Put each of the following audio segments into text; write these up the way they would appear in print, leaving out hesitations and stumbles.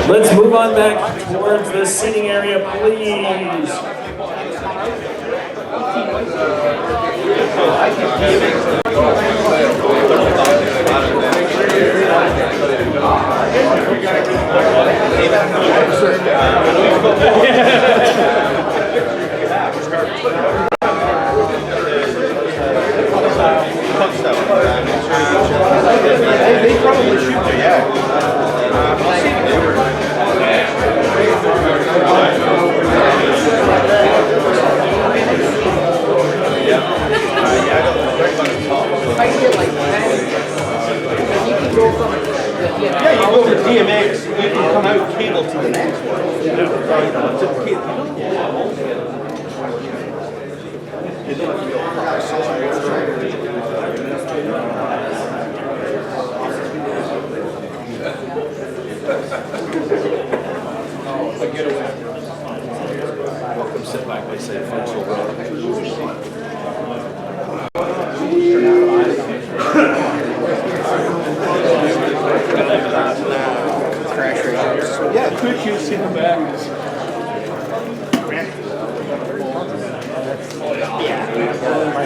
Let's move on back towards the seating area, please. They probably shoot there, yeah. Yeah, you go to DMX, you can come out cable to the next one. Welcome, sit back, they say, folks will run. Yeah, quick use in the back.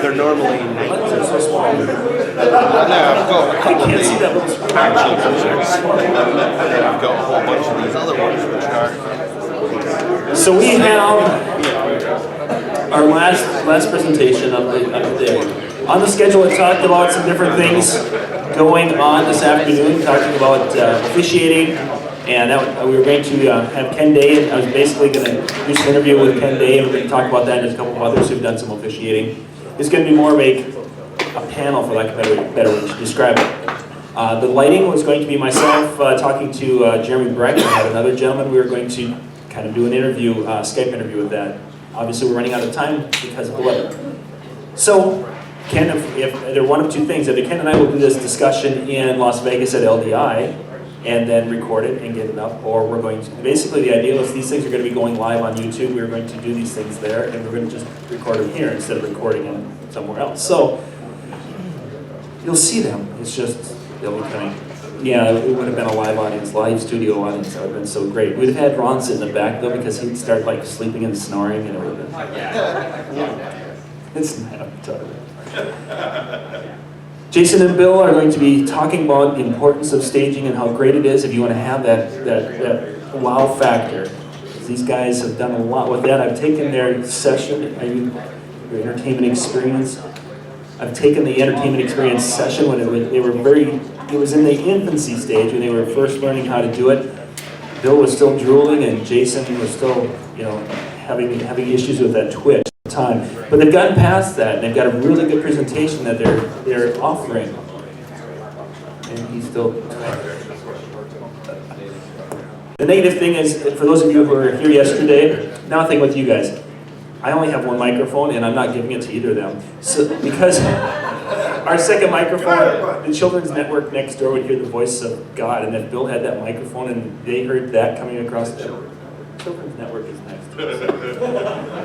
They're normally 9s or small. No, I've got a couple of these actual projects. And then I've got a whole bunch of these other ones which are. So we have our last presentation of the day. On the schedule, I talked about some different things going on this afternoon, talking about officiating. And we were going to have Ken Day. I was basically going to do some interview with Ken Day, and we're going to talk about that. And there's a couple of others who've done some officiating. It's going to be more of a panel, for lack of a better way to describe it. The lighting was going to be myself talking to Jeremy Breck. I had another gentleman. We were going to kind of do an interview, Skype interview with that. Obviously, we're running out of time because of the weather. So, Ken, if there are one of two things, either Ken and I will do this discussion in Las Vegas at LDI, and then record it and get it up, or we're going to, basically the idea is these things are going to be going live on YouTube. We're going to do these things there, and we're going to just record them here instead of recording them somewhere else. So, you'll see them. It's just, they'll be coming. Yeah, it would have been a live audience, live studio audience. That would have been so great. We'd have had Ron sit in the back, though, because he'd start, like, sleeping and snoring, and it would have been... It's not Jason and Bill are going to be talking about the importance of staging and how great it is if you want to have that wow factor. These guys have done a lot with that. I've taken their session, their entertainment experience. I've taken the entertainment experience session when it was in the infancy stage when they were first learning how to do it. Bill was still drooling and Jason was still, having issues with that twitch. Time, but they've gotten past that, and they've got a really good presentation that they're offering. And he's still. The negative thing is, for those of you who were here yesterday, nothing with you guys. I only have one microphone, and I'm not giving it to either of them. So because our second microphone, the children's network next door would hear the voice of God, and if Bill had that microphone and they heard that coming across the children's network is next.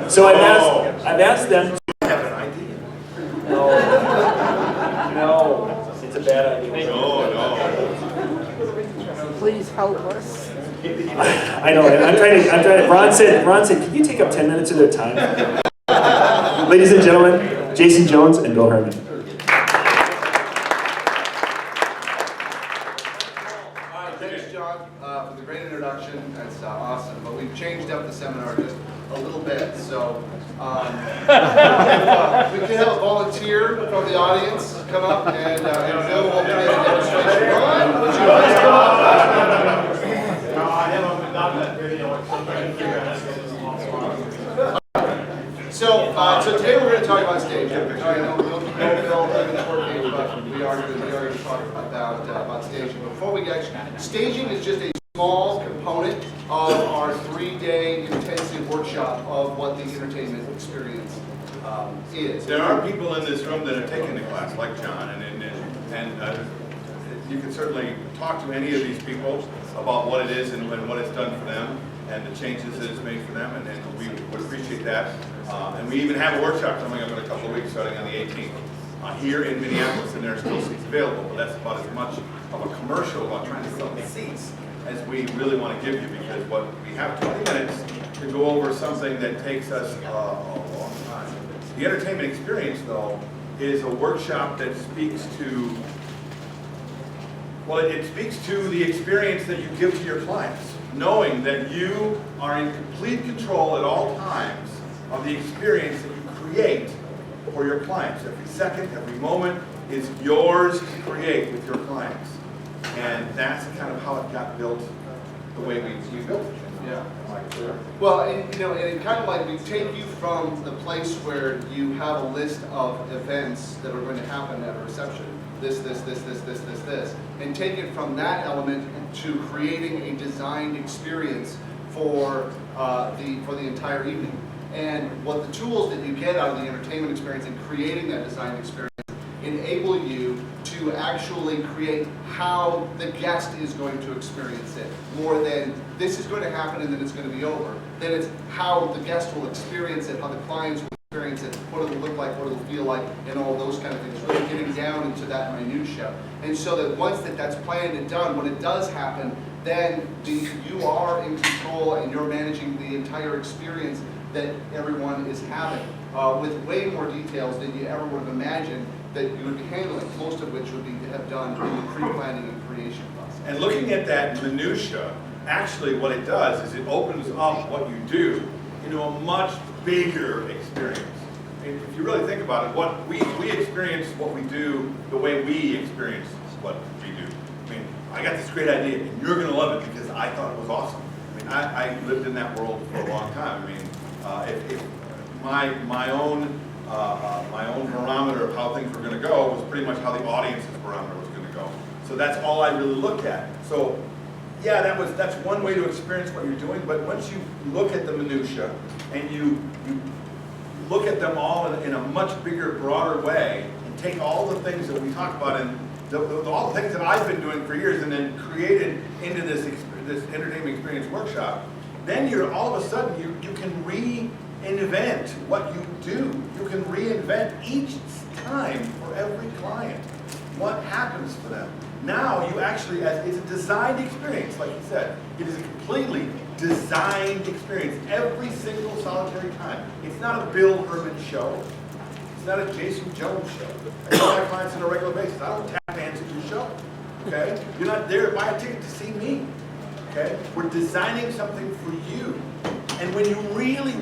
So I've asked them to have an idea. No, it's a bad idea. No. Please help us. I know, and I'm trying to, Ron said, can you take up 10 minutes of their time? Ladies and gentlemen, Jason Jones and Bill Hermann. Thanks, John, for the great introduction. That's awesome. But we've changed up the seminar just a little bit. So if we can have a volunteer from the audience come up and Bill will be a demonstration. Ron, would you like to come up? So today we're going to talk about staging. I know we'll build in the short game, but we are going to talk about staging. Before we get staging is just a small component of our 3-day intensive workshop of what the entertainment experience is. There are people in this room that are taking the class, like John, and you can certainly talk to any of these people about what it is and what it's done for them and the changes that it's made for them, and we would appreciate that. And we even have a workshop coming up in a couple of weeks, starting on the 18th, here in Minneapolis, and there are still seats available, but that's about as much of a commercial about trying to sell the seats as we really want to give you, because what we have 20 minutes to go over something that takes us a long time. The entertainment experience, though, is a workshop that speaks to, well, it speaks to the experience that you give to your clients, knowing that you are in complete control at all times of the experience that you create for your clients. Every second, every moment is yours to create with your clients. And that's kind of how it got built the way we built it. Yeah. Well, and, and it kind of like we take you from the place where you have a list of events that are going to happen at a reception, this, and take it from that element to creating a designed experience for the entire evening. And what the tools that you get out of the entertainment experience and creating that designed experience enable you to actually create how the guest is going to experience it, more than this is going to happen and then it's going to be over. Then it's how the guest will experience it, how the clients will experience it, what it'll look like, what it'll feel like, and all those kind of things, really getting down into that minutia. And so that once that's planned and done, when it does happen, then you are in control and you're managing the entire experience that everyone is having, with way more details than you ever would have imagined that you would be handling, most of which would be to have done in the pre-planning and creation process. And looking at that minutia, actually what it does is it opens up what you do into a much bigger experience. If you really think about it, what we experience what we do the way we experience what we do. I mean, I got this great idea, and you're going to love it because I thought it was awesome. I mean, I lived in that world for a long time. I mean, if my own barometer of how things were going to go was pretty much how the audience's barometer was going to go. So that's all I really looked at. So yeah, that's one way to experience what you're doing. But once you look at the minutia and you look at them all in a much bigger, broader way, and take all the things that we talk about and all the things that I've been doing for years, and then created into this entertainment experience workshop, then you're all of a sudden you can reinvent what you do. You can reinvent each time for every client what happens for them. Now you actually, it's a designed experience, like you said. It is a completely designed experience every single solitary time. It's not a Bill Hermann show. It's not a Jason Jones show. I tell my clients on a regular basis, I don't tap dance at your show. Okay? You're not there to buy a ticket to see me. Okay? We're designing something for you. And when you really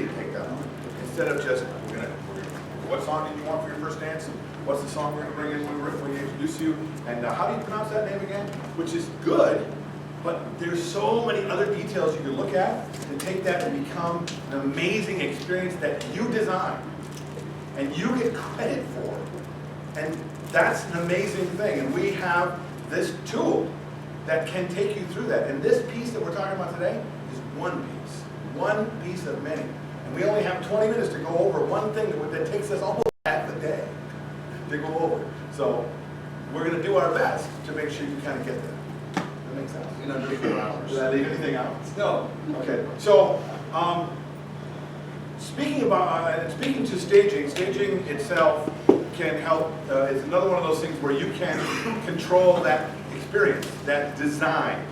take that on, instead of just, what song did you want for your first dance? What's the song we're going to bring in when we introduce you? And how do you pronounce that name again? Which is good, but there's so many other details you can look at and take that and become an amazing experience that you design and you get credit for. And that's an amazing thing. And we have this tool that can take you through that. And this piece that we're talking about today is one piece of many. And we only have 20 minutes to go over one thing that takes us almost half the day to go over. So we're going to do our best to make sure you kind of get there. That makes sense? In under 4 hours. Did I leave anything out? No. Okay. So speaking to staging itself can help. It's another one of those things where you can control that experience, that design.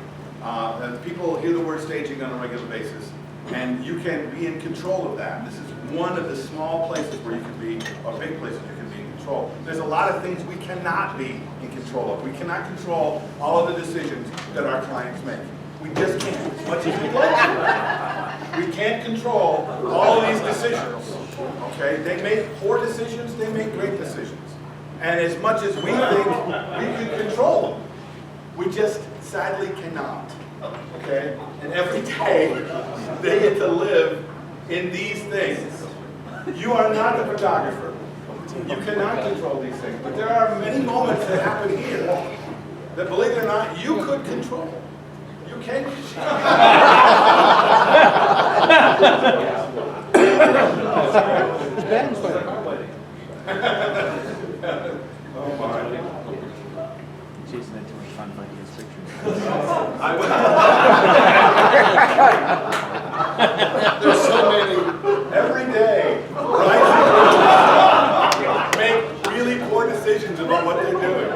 People hear the word staging on a regular basis, and you can be in control of that. This is one of the small places where you can be, or big places you can be in control. There's a lot of things we cannot be in control of. We cannot control all of the decisions that our clients make. We just can't, as much as we'd like to. We can't control all of these decisions. Okay? They make poor decisions, they make great decisions. And as much as we think we can control them, we just sadly cannot. Okay? And every day, they get to live in these things. You are not the photographer. You cannot control these things. But there are many moments that happen here that, believe it or not, you could control. You can control. Oh my. Jason had too much fun finding his pictures. There's so many. Every day, right? Make really poor decisions about what they're doing.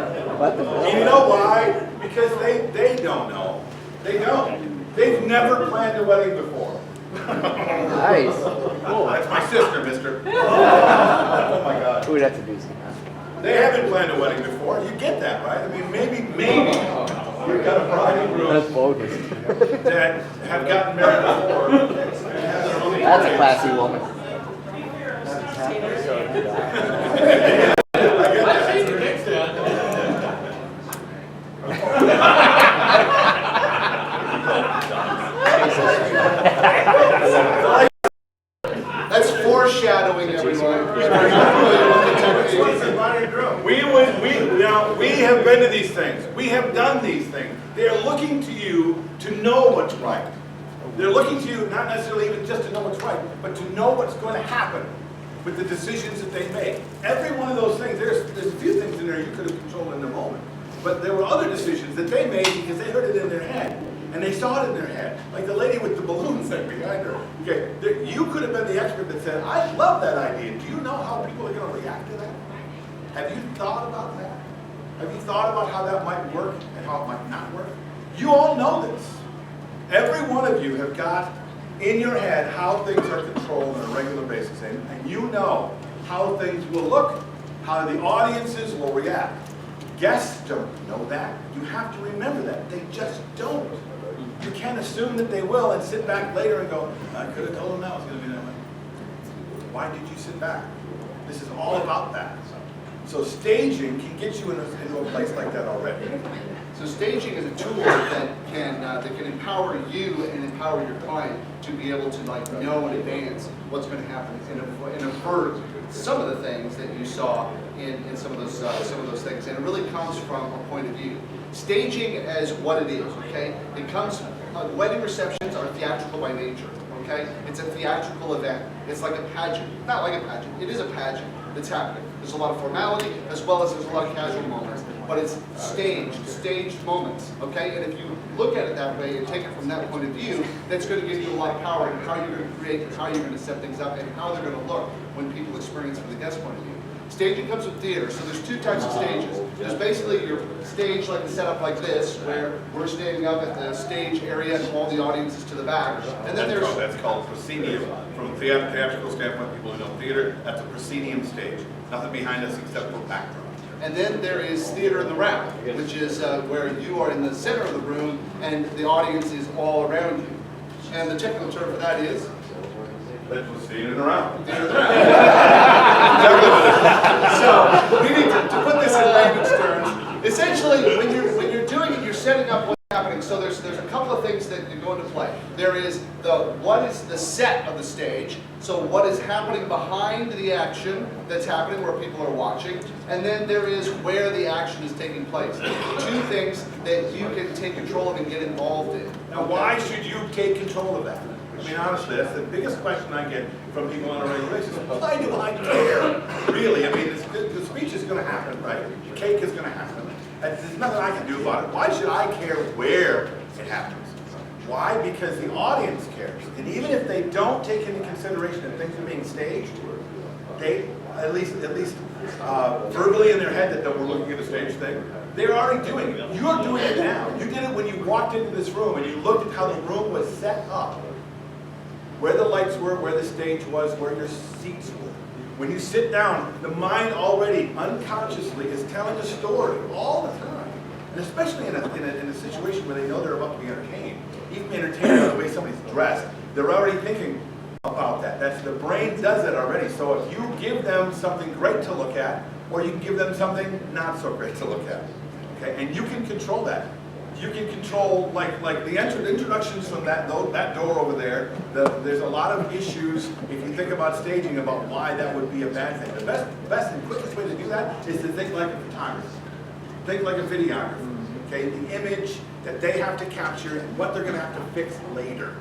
And you know why? Because they don't know. They don't. They've never planned a wedding before. Nice. Cool. That's my sister, mister. Oh my God. Ooh, that's amusing. They haven't planned a wedding before. You get that, right? I mean, maybe you've got a bride and groom That's bogus. that have gotten married before. That's a classy woman. That's foreshadowing, everyone. We have been to these things. We have done these things. They are looking to you to know what's right. They're looking to you not necessarily even just to know what's right, but to know what's going to happen with the decisions that they make. Every one of those things, there's a few things in there you could have controlled in the moment. But there were other decisions that they made because they heard it in their head. And they saw it in their head. Like the lady with the balloon thing behind her. Okay, you could have been the expert that said, I love that idea. Do you know how people are going to react to that? Have you thought about that? Have you thought about how that might work and how it might not work? You all know this. Every one of you have got in your head how things are controlled on a regular basis. And you know how things will look, how the audiences will react. Guests don't know that. You have to remember that. They just don't. You can't assume that they will and sit back later and go, I could have told them that was going to be that way. Why did you sit back? This is all about that. So staging can get you into a place like that already. So staging is a tool that can empower you and empower your client to be able to know in advance what's going to happen and avert some of the things that you saw in some of those things. And it really comes from a point of view. Staging as what it is, okay? It comes. Wedding receptions are theatrical by nature, okay? It's a theatrical event. It's like a pageant. Not like a pageant. It is a pageant that's happening. There's a lot of formality as well as there's a lot of casual moments. But it's staged moments, okay? And if you look at it that way and take it from that point of view, that's going to give you a lot of power in how you're going to create and how you're going to set things up and how they're going to look when people experience it from the guest point of view. Staging comes with theater, so there's two types of stages. There's basically your stage like set up like this, where we're standing up at the stage area and all the audience is to the back. And then That's called proscenium. From a theatrical standpoint, people who know theater, that's a proscenium stage. Nothing behind us except for backdrop. And then there is theater in the round, which is where you are in the center of the room and the audience is all around you. And the technical term for that is? That was theater in the round. So we need to put this in language terms. Essentially, when you're doing it, you're setting up what's happening. So there's a couple of things that go into play. There is what is the set of the stage. So what is happening behind the action that's happening where people are watching. And then there is where the action is taking place. Two things that you can take control of and get involved in. Now, why should you take control of that? I mean, honestly, that's the biggest question I get from people on a regular basis. Why do I care? Really, I mean, the speech is going to happen, right? The cake is going to happen. There's nothing I can do about it. Why should I care where it happens? Why? Because the audience cares. And even if they don't take into consideration that things are being staged, they, at least verbally in their head that we're looking at a stage thing, they're already doing it. You're doing it now. You did it when you walked into this room and you looked at how the room was set up. Where the lights were, where the stage was, where your seats were. When you sit down, the mind already, unconsciously, is telling a story all the time. And especially in a situation where they know they're about to be entertained. Even entertained by the way somebody's dressed, they're already thinking about that. The brain does it already. So if you give them something great to look at, or you can give them something not so great to look at. Okay? And you can control that. You can control, like the introductions from that door over there. There's a lot of issues, if you think about staging, about why that would be a bad thing. The best and quickest way to do that is to think like a photographer. Think like a videographer, okay? The image that they have to capture and what they're gonna have to fix later.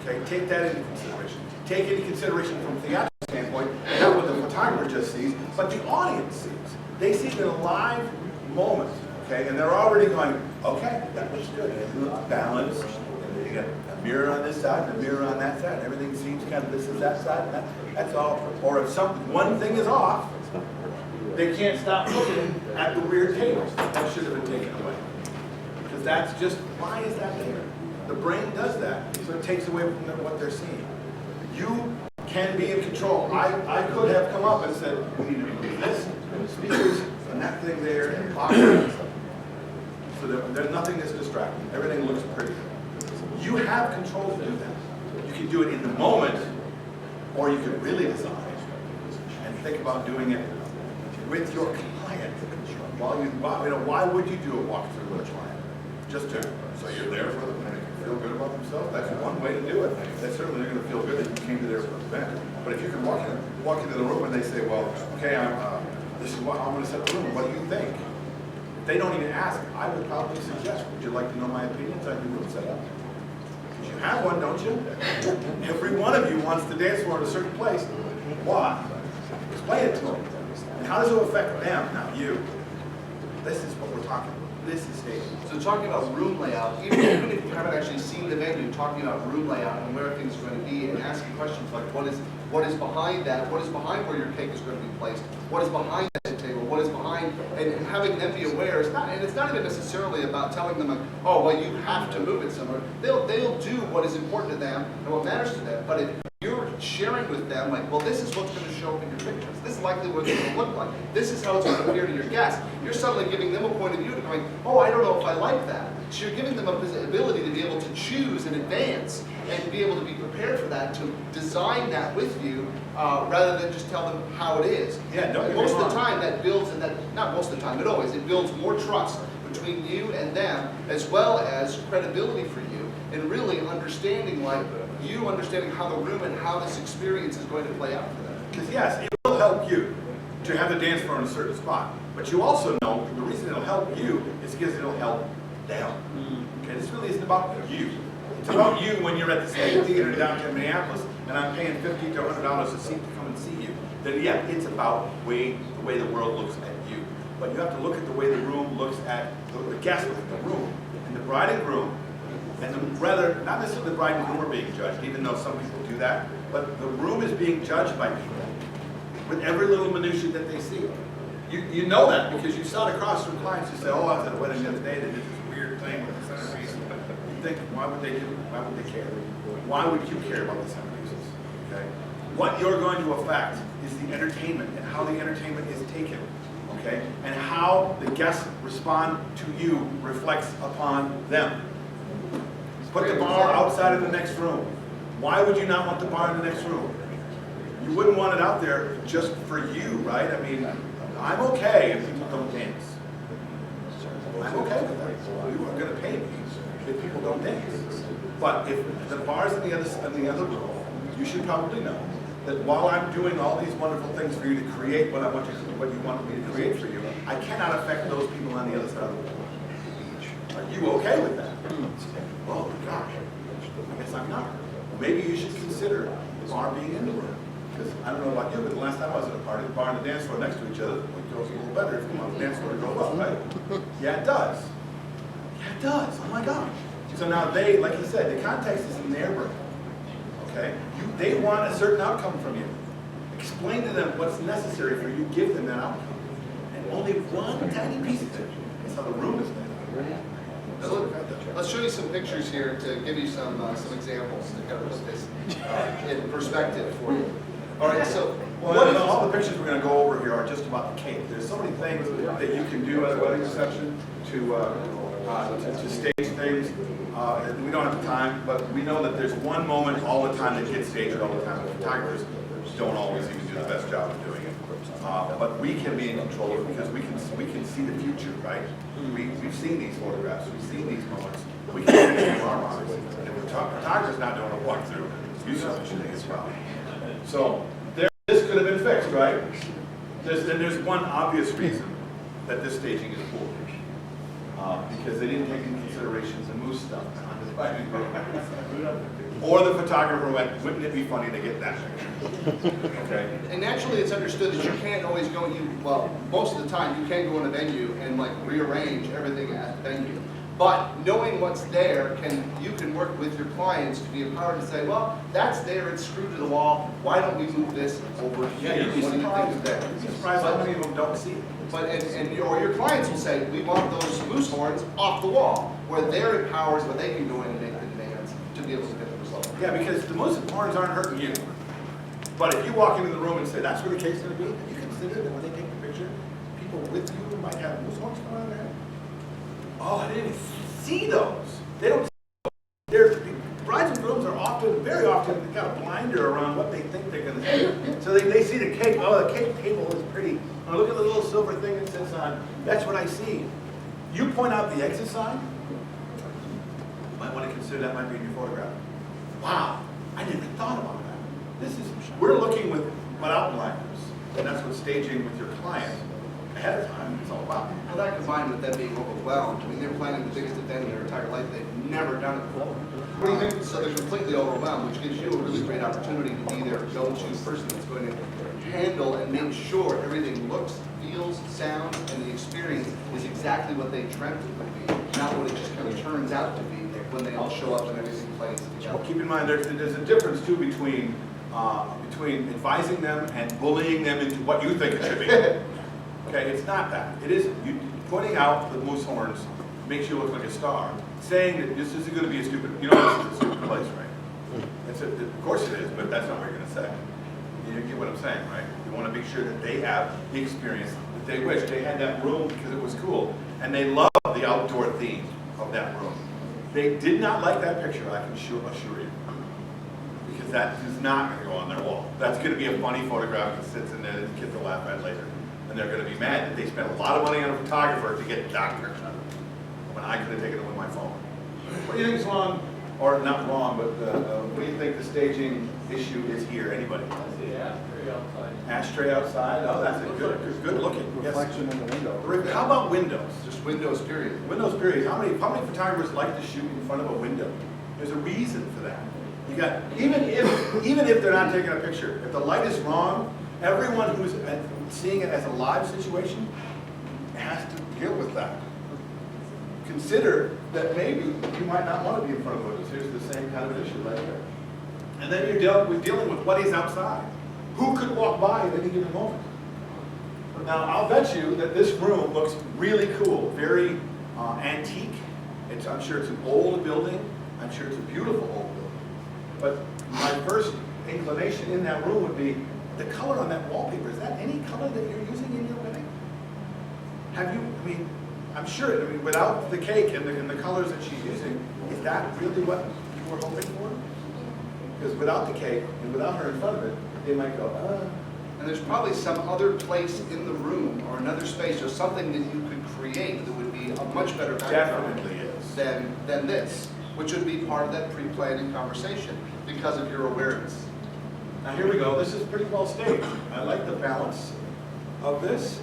Okay, take that into consideration. Take into consideration from a theatrical standpoint, not what the photographer just sees, but the audience sees. They see it in a live moment, okay? And they're already going, okay, that looks good. It looks balanced. And you got a mirror on this side and a mirror on that side. Everything seems kind of this is that side. And that's all. Or if one thing is off, they can't stop looking at the weird tables that should have been taken away. Because that's just, why is that there? The brain does that, so it takes away from what they're seeing. You can be in control. I could have come up and said, we need to remove this, and the speakers, and that thing there, and clock. So there's nothing that's distracting. Everything looks pretty. You have control to do that. You can do it in the moment, or you can really design and think about doing it with your client. Why would you do a walkthrough with a client? Just so you're there for them and they can feel good about themselves. That's one way to do it. That's certainly they're going to feel good that you came to their event. But if you can walk into the room and they say, well, okay, this is what I'm going to set the room. What do you think? If they don't even ask, I would probably suggest, would you like to know my opinions on your room setup? Because you have one, don't you? Every one of you wants to dance floor in a certain place. Why? Explain it to them. And how does it affect them, not you? This is what we're talking about. This is staging. So talking about room layout, even if you haven't actually seen the venue, talking about room layout and where things are going to be, and asking questions like what is behind that, what is behind where your cake is going to be placed, what is behind that table, what is behind, and having them be aware. It's not even necessarily about telling them, like, oh, well, you have to move it somewhere. They'll do what is important to them and what matters to them. But if you're sharing with them, like, well, this is what's going to show up in your pictures. This is likely what it's going to look like. This is how it's going to appear to your guests. You're suddenly giving them a point of view to going, oh, I don't know if I like that. So you're giving them a ability to be able to choose in advance and be able to be prepared for that, to design that with you, rather than just tell them how it is. Yeah, don't get me most of wrong. the time that builds, and that not most of the time, but always, it builds more trust between you and them, as well as credibility for you, and really understanding, like, you understanding how the room and how this experience is going to play out for them. Because yes, it will help you to have the dance floor in a certain spot. But you also know the reason it'll help you is because it'll help them. Okay, this really isn't about you. It's about you when you're at the State Theater in downtown Minneapolis and I'm paying $50 to $100 a seat to come and see you. Then yeah, it's about the way the world looks at you. But you have to look at the way the room looks at the guest look at the room. And the bride and groom, and rather, not necessarily the bride and groom are being judged, even though some people do that, but the room is being judged by people with every little minutia that they see. You know that because you saw it across from clients who say, oh, I was at a wedding the other day, they did this weird thing with the centerpiece. You think, why would they do it? Why would they care? Why would you care about the centerpieces? Okay? What you're going to affect is the entertainment and how the entertainment is taken. Okay? And how the guests respond to you reflects upon them. Put the bar outside of the next room. Why would you not want the bar in the next room? You wouldn't want it out there just for you, right? I mean, I'm okay if people don't dance. I'm okay with that. You are going to pay me if people don't dance. But if the bar's in the other room, you should probably know that while I'm doing all these wonderful things for you to create what you want me to create for you, I cannot affect those people on the other side of the wall. Are you okay with that? Oh gosh, I guess I'm not. Maybe you should consider the bar being in the room. Because I don't know about you, but the last time I was at a party, the bar and the dance floor next to each other, it goes a little better if you want the dance floor to go up, right? Yeah, it does. Yeah, it does. Oh my gosh. So now they, like you said, the context is in their brain. Okay? They want a certain outcome from you. Explain to them what's necessary for you, give them that outcome. And only one tiny piece of it is how the room is made. Let's show you some pictures here to give you some examples to kind of put this in perspective for you. All right, so all the pictures we're going to go over here are just about the cake. There's so many things that you can do at a wedding reception to stage things. We don't have the time, but we know that there's one moment all the time that gets staged all the time. The photographers don't always even do the best job of doing it. But we can be in control of it because we can see the future, right? We've seen these photographs, we've seen these moments. We can see it from our minds. And if the photographer's not doing a walkthrough, you certainly should think as well. So this could have been fixed, right? There's one obvious reason that this staging is poor. Because they didn't take into consideration the moose stuff on the fighting program. Or the photographer went, wouldn't it be funny to get that picture? Okay. And naturally, it's understood that you can't always go, well, most of the time, you can't go in a venue and like rearrange everything at the venue. But knowing what's there, you can work with your clients to be empowered to say, well, that's there, it's screwed to the wall, why don't we move this over here? Yeah, you'd be What do you think is there? You'd be surprised how many of them don't see it. But your clients will say, we want those moose horns off the wall, where they're empowered, where they can go in and make the demands to be able to get the result. Yeah, because the moose horns aren't hurting you. But if you walk into the room and say, that's where the cake's going to be, then you consider that when they take the picture, people with you might have moose horns coming out of their head. Oh, I didn't even see those. They don't. Brides and grooms are often, very often, they've got a blinder around what they think they're going to see. So they see the cake. Oh, the cake table is pretty. Oh, look at the little silver thing it sits on. That's what I see. You point out the exit sign. You might want to consider that might be in your photograph. Wow, I never thought about that. We're looking with outliners, and that's what staging with your client ahead of time is all about. Well, that combined with them being overwhelmed, I mean, they're planning the biggest event in their entire life. They've never done it before. What do you think? So they're completely overwhelmed, which gives you a really great opportunity to be their go-to person that's going to handle and make sure everything looks, feels, sounds, and the experience is exactly what they dreamt it would be, not what it just kind of turns out to be when they all show up and everything plays together. Well, keep in mind, there's a difference too between advising them and bullying them into what you think it should be. Okay, it's not that. It isn't. You pointing out the moose horns makes you look like a star. Saying that this isn't going to be a stupid, this is a stupid place, right? Of course it is, but that's not what you're going to say. You get what I'm saying, right? You want to make sure that they have the experience that they wish. They had that room because it was cool, and they love the outdoor theme of that room. They did not like that picture, I can assure you, because that is not going to go on their wall. That's going to be a funny photograph that sits in there that the kids will laugh at later. And they're going to be mad that they spent a lot of money on a photographer to get that picture when I could have taken it with my phone. What do you think is wrong, or not wrong, but what do you think the staging issue is here? Anybody? Ashtray outside. Ashtray outside? Oh, that's a good looking. Reflection in the window. How about windows? Just windows, period. Windows, period. How many photographers like to shoot in front of a window? There's a reason for that. You got even if they're not taking a picture, if the light is wrong, everyone who's seeing it as a live situation has to deal with that. Consider that maybe you might not want to be in front of windows. Here's the same kind of issue right there. And then you're dealing with what is outside. Who could walk by at any given moment? Now, I'll bet you that this room looks really cool, very antique. I'm sure it's an old building. I'm sure it's a beautiful old building. But my first inclination in that room would be, the color on that wallpaper, is that any color that you're using in your wedding? I'm sure, without the cake and the colors that she's using, is that really what you were hoping for? Because without the cake and without her in front of it, they might go, And there's probably some other place in the room or another space or something that you could create that would be a much better background definitely is. than this, which would be part of that pre-planning conversation because of your awareness. Now here we go. This is pretty well staged. I like the balance of this.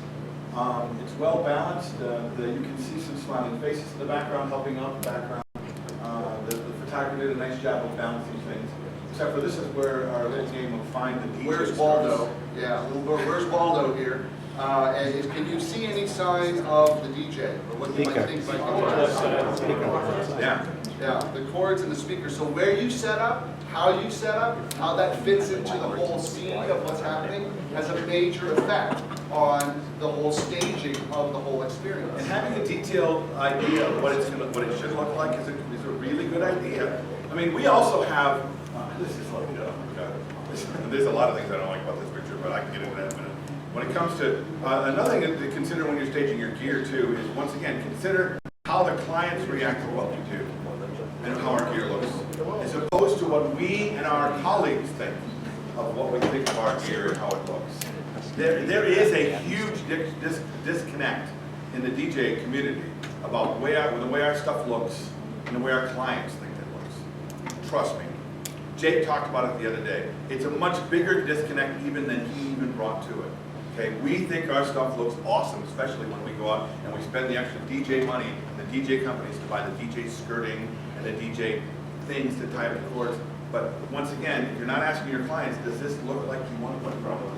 It's well balanced. You can see some smiling faces in the background, helping out the background. The photographer did a nice job of balancing things. Except for this is where our little game will find the DJ. Where's Waldo? Yeah, where's Waldo here? And can you see any sign of the DJ or what you might think might be? Yeah, the chords and the speakers. So where you set up, how you set up, how that fits into the whole scene of what's happening has a major effect on the whole staging of the whole experience. And having a detailed idea of what it should look like is a really good idea. We also have. This is like, oh my God. There's a lot of things I don't like about this picture, but I can get into that in a minute. When it comes to another thing to consider when you're staging your gear too is, once again, consider how the clients react to what we do and how our gear looks, as opposed to what we and our colleagues think of what we think of our gear and how it looks. There is a huge disconnect in the DJ community about the way our stuff looks and the way our clients think it looks. Trust me. Jake talked about it the other day. It's a much bigger disconnect even than he even brought to it. Okay, we think our stuff looks awesome, especially when we go out and we spend the extra DJ money in the DJ companies to buy the DJ skirting and the DJ things to tie up the cords. But once again, if you're not asking your clients, does this look like you want it to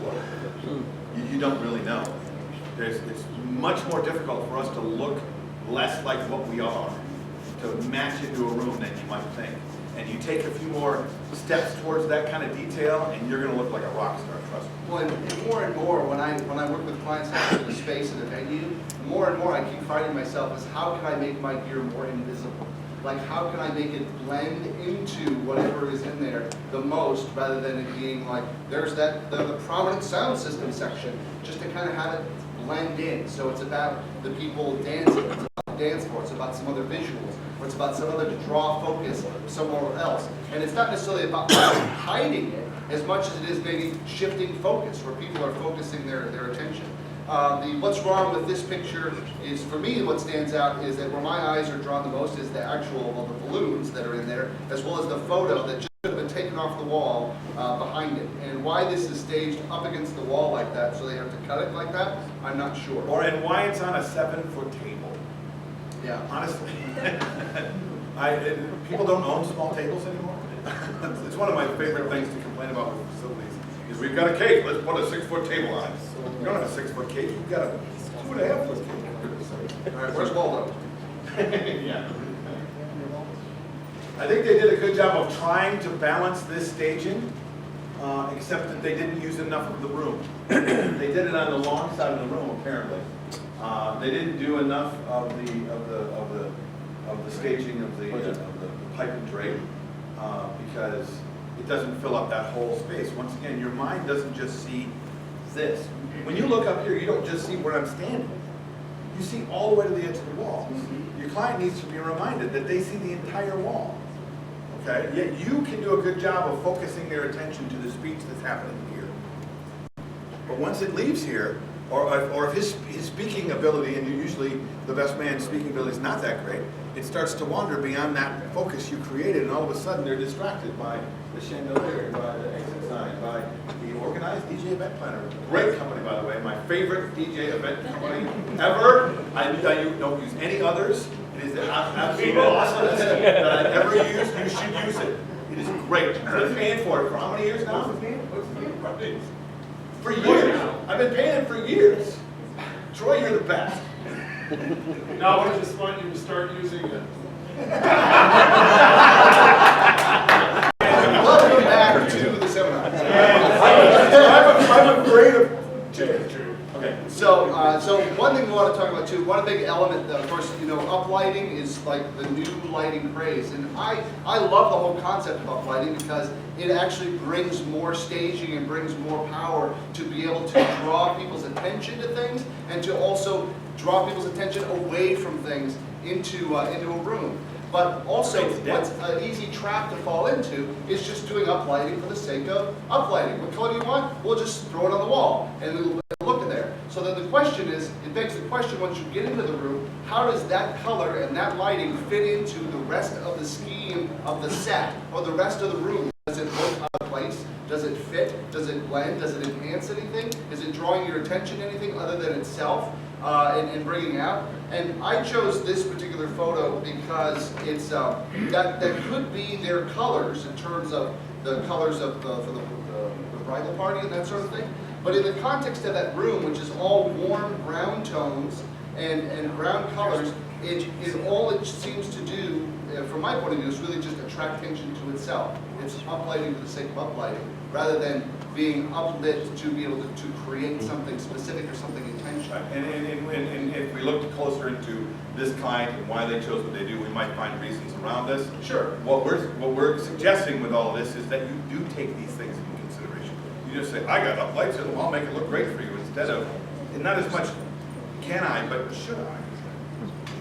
look? You don't really know. It's much more difficult for us to look less like what we are, to match into a room than you might think. And you take a few more steps towards that kind of detail, and you're going to look like a rock star, trust me. Well, and more when I work with clients in the space and the venue, more and more I keep finding myself is how can I make my gear more invisible? Like how can I make it blend into whatever is in there the most, rather than it being like there's the prominent sound system section, just to kind of have it blend in. So it's about the people dancing, it's about the dance floor, it's about some other visuals, or it's about some other to draw focus somewhere else. And it's not necessarily about hiding it as much as it is maybe shifting focus, where people are focusing their attention. What's wrong with this picture is, for me, what stands out is that where my eyes are drawn the most is the actual, well, the balloons that are in there, as well as the photo that just could have been taken off the wall behind it. And why this is staged up against the wall like that, so they have to cut it like that, I'm not sure. And why it's on a 7-foot table. Yeah. Honestly, people don't own small tables anymore. It's one of my favorite things to complain about with facilities. Is we've got a cake, let's put a 6-foot table on it. You don't have a 6-foot cake, you've got a 2.5-foot cake. All right, where's Waldo? Yeah. I think they did a good job of trying to balance this staging, except that they didn't use enough of the room. They did it on the long side of the room, apparently. They didn't do enough of the staging of the pipe and drape, because it doesn't fill up that whole space. Once again, your mind doesn't just see this. When you look up here, you don't just see where I'm standing. You see all the way to the edge of the wall. Your client needs to be reminded that they see the entire wall. Okay? Yet you can do a good job of focusing their attention to the speech that's happening here. But once it leaves here, or if his speaking ability, and usually the best man's speaking ability is not that great, it starts to wander beyond that focus you created, and all of a sudden they're distracted by the chandelier, by the exit sign, by the organized DJ event planner. Great company, by the way, my favorite DJ event company ever. I don't use any others. It is the absolute awesomest that I've ever used. You should use it. It is great. I've been paying for it for how many years now? What's the name? For years. I've been paying it for years. Troy, you're the best. Now I just want you to start using it. Welcome back to the seminar. I'm afraid of change. Okay. So one thing we want to talk about too, one big element, of course, uplighting is like the new lighting craze. And I love the whole concept of uplighting because it actually brings more staging and brings more power to be able to draw people's attention to things and to also draw people's attention away from things into a room. But also, what's an easy trap to fall into is just doing uplighting for the sake of uplighting. What color do you want? We'll just throw it on the wall and it'll look in there. So then the question is, it begs the question once you get into the room, how does that color and that lighting fit into the rest of the scheme of the set or the rest of the room? Does it look out of place? Does it fit? Does it blend? Does it enhance anything? Is it drawing your attention to anything other than itself? And bringing out. And I chose this particular photo because it's that could be their colors in terms of the colors of for the bridal party and that sort of thing. But in the context of that room, which is all warm brown tones and brown colors, all it seems to do, from my point of view, is really just attract attention to itself. It's uplighting for the sake of uplighting, rather than being uplit to be able to create something specific or something intentional. And if we looked closer into this client and why they chose what they do, we might find reasons around this. Sure. What we're suggesting with all of this is that you do take these things into consideration. You just say, I got uplights in the wall, make it look great for you, instead of, and not as much can I, but should I?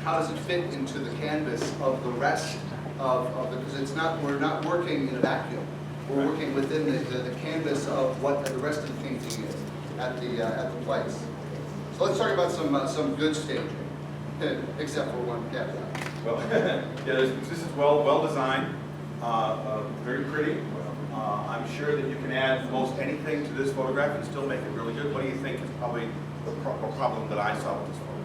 How does it fit into the canvas of the rest of the, because we're not working in a vacuum. We're working within the canvas of what the rest of the painting is at the place. So let's talk about some good staging, except for one caveat. Well, yeah, this is well designed, very pretty. I'm sure that you can add most anything to this photograph and still make it really good. What do you think is probably the problem that I saw with this photograph?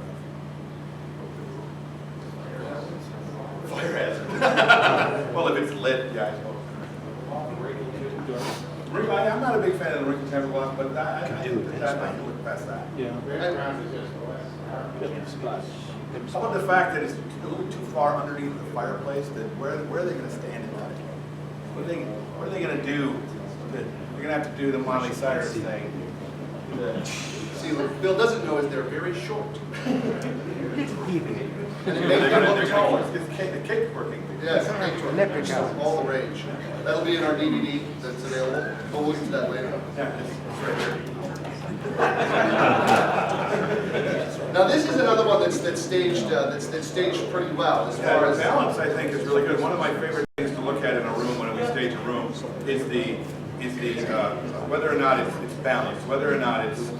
Fire hazard. Well, if it's lit, yeah, I suppose. I'm not a big fan of the wrinkled tempered glass, but I think that I can look past that. How about the fact that it's a little too far underneath the fireplace? That where are they going to stand in that? What are they going to do? They're going to have to do the Miley Cyrus thing. See, what Bill doesn't know is they're very short. And they make They're them going look to taller. get the cake working. Yes, which is all the rage. That'll be in our DVD that's available. We'll look into that later. Yeah, it's right there. Now this is another one that's staged pretty well as far Yeah, as the balance I think is really good. One of my favorite things to look at in a room when we stage a room is the whether or not it's balanced, whether or not it's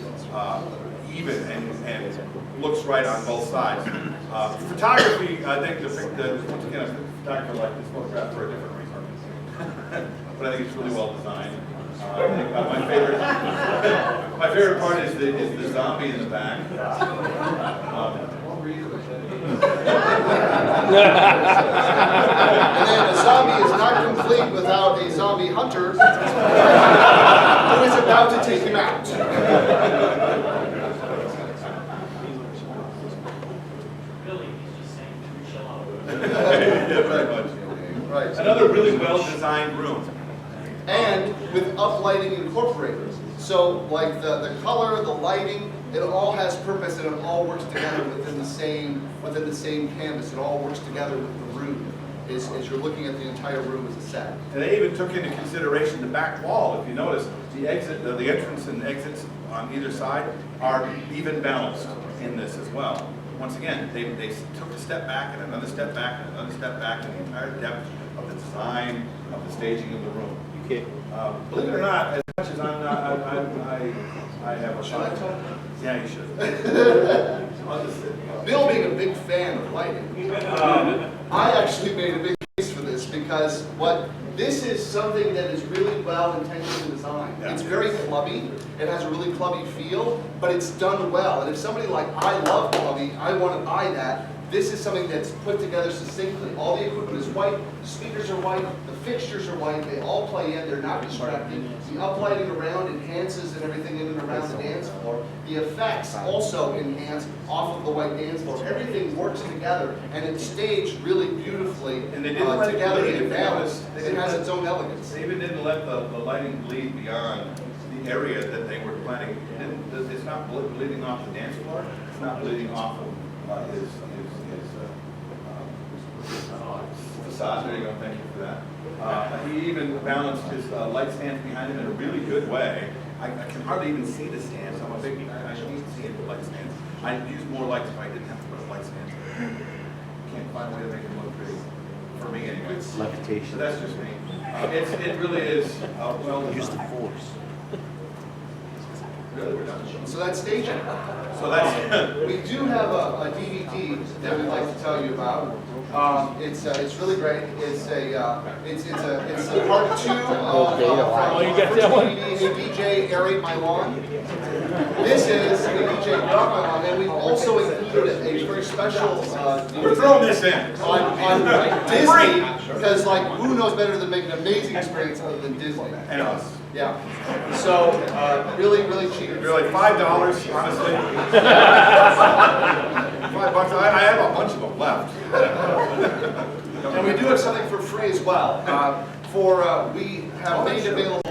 even and looks right on both sides. Photography, I think, once again, a photographer like this photograph for a different reason. But I think it's really well designed. I think my favorite part is the zombie in the back. and then a zombie is not complete without a zombie hunter who is about to take him out. Yeah, very much. Right. Another really well-designed room. And with uplighting incorporated. So like the color, the lighting, it all has purpose and it all works together within the same canvas. It all works together with the room as you're looking at the entire room as a set. And they even took into consideration the back wall. If you notice, the entrance and exits on either side are even balanced in this as well. Once again, they took a step back and another step back and another step back in the entire depth of the design of the staging of the room. Okay. Believe it or not, as much as I have a Should I talk? Yeah, you should. I'll just sit. Bill being a big fan of lighting, I actually made a big case for this because this is something that is really well intentionally designed. Yeah. It's very clubby. It has a really clubby feel, but it's done well. And if somebody like, I love clubby, I want to buy that, this is something that's put together succinctly. All the equipment is white, the speakers are white, the fixtures are white, they all play in, they're not distracting. The uplighting around enhances and everything in and around the dance floor. The effects also enhance off of the white dance floor. Everything works together and it's staged really beautifully And they didn't let it together bleed, in if you balance. notice. It has its own elegance. They even didn't let the lighting bleed beyond the area that they were planning. It's not bleeding off the dance floor. It's not bleeding off of his facade. There you go. Thank you for that. He even balanced his light stands behind him in a really good way. I can hardly even see the stands. I'm a big. I should even see the light stands. I'd use more lights if I didn't have to put a light stand. Can't find a way to make them look pretty. For me, anyway. Levitation. So that's just me. It really is well Use the designed. force. Really, we're done. So that's staging. So that's We do have a DVD that we'd like to tell you about. It's really great. It's a part 2 of you got that one? A DJ Aerate My Lawn. This is a DJ Rock My Lawn, and we've also included a very special we're throwing this in. on Disney because like who knows better than make an amazing experience other than Disney? And us. Yeah. So really cheap. They're like $5, honestly. $5. I have a bunch of them left. And we do have something for free as well. We have made available we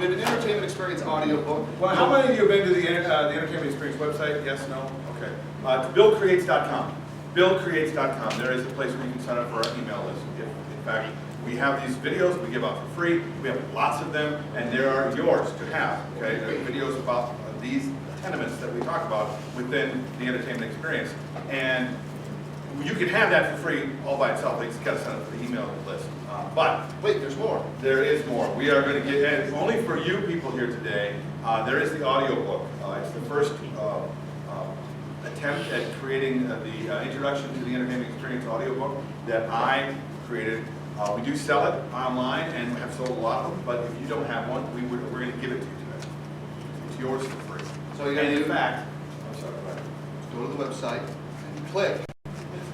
have an entertainment experience audiobook. Well, how many of you have been to the Entertainment Experience website? Yes, no? Okay. It's BillCreates.com. BillCreates.com. There is a place where you can sign up for our email list. In fact, we have these videos we give out for free. We have lots of them, and they are yours to have. Okay, there are videos about these tenements that we talk about within the entertainment experience. And you can have that for free all by itself. You just got to sign up for the email list. But Wait, there's more. there is more. We are going to get, and only for you people here today, there is the audiobook. It's the first attempt at creating the Introduction to the Entertainment Experience audiobook that I created. We do sell it online and have sold a lot of them, but if you don't have one, we're going to give it to you today. It's yours for free. So you and gotta in fact, I'm sorry, go ahead. go to the website and click